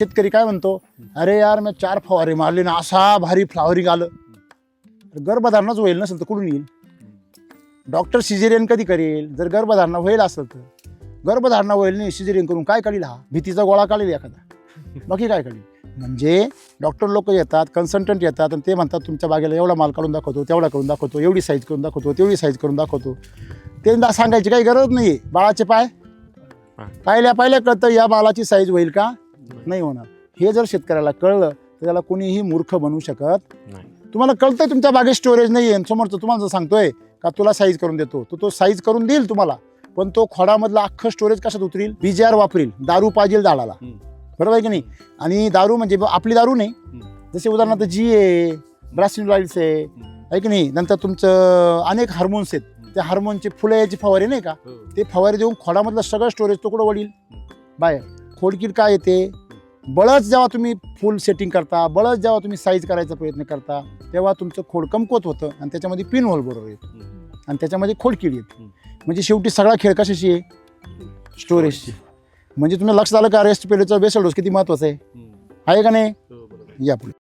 शेतकरी काय म्हणतो, अरे यार मी 4 फवारे मारले ना असा भारी फ्लावरिंग आलं. गर्भधारणाच होईल नसेल तर कुठून येईल? डॉक्टर सिजेरियन कधी करेल? जर गर्भधारणा होईल असेल तर. गर्भधारणा होईल नाही सिजेरियन करून काय काढील? हा भीतीचा गोळा काढेल एखादा, बाकी काय काढील? म्हणजे डॉक्टर लोक येतात, कन्सल्टंट येतात आणि ते म्हणतात तुमच्या बागेला एवढा माल काढून दाखवतो, तेवढा करून दाखवतो, एवढी साईज करून दाखवतो, तेवढी साईज करून दाखवतो. ते सांगायची काही गरज नाही. बाळाचे पाय पाहिल्या कळतं या बाळाची साईज होईल का नाही होणार. हे जर शेतकऱ्याला कळलं तर त्याला कोणीही मूर्ख बनवू शकत नाही. तुम्हाला कळतंय तुमच्या बागेत स्टोरेज नाही आहे, समोरचं तुम्हाला जर सांगतोय का तुला साईज करून देतो, तो साईज करून देईल तुम्हाला, पण तो खोडामधला अख्खं स्टोरेज कशात उतरील? बीजीआर वापरील, दारू पाजील झाडाला, बरोबर आहे की नाही? आणि दारू म्हणजे आपली दारू नाही, जसे उदाहरणार्थ जी आहे, ब्रासिल ऑइल्स आहे की नाही, नंतर तुमचं अनेक हार्मोन्स आहेत, त्या हार्मोनचे फुलं याची फवारे नाही का, ते फवारे देऊन खोडामधलं सगळं स्टोरेज तो कुठं वडील बाहेर. खोडकीड काय येते? बळच जेव्हा तुम्ही फुल सेटिंग करता, बळच जेव्हा तुम्ही साईज करायचा प्रयत्न करता, तेव्हा तुमचं खोड कमकुवत होतं आणि त्याच्यामध्ये पिन होल बरोबर येतो आणि त्याच्यामध्ये खोडकीड येते. म्हणजे शेवटी सगळा खेळ कशाशी आहे? स्टोरेजची. म्हणजे तुम्ही लक्ष झालं का रेस्ट पिरियडचा बेसल डोस किती महत्वाचा आहे का नाही? या पुढे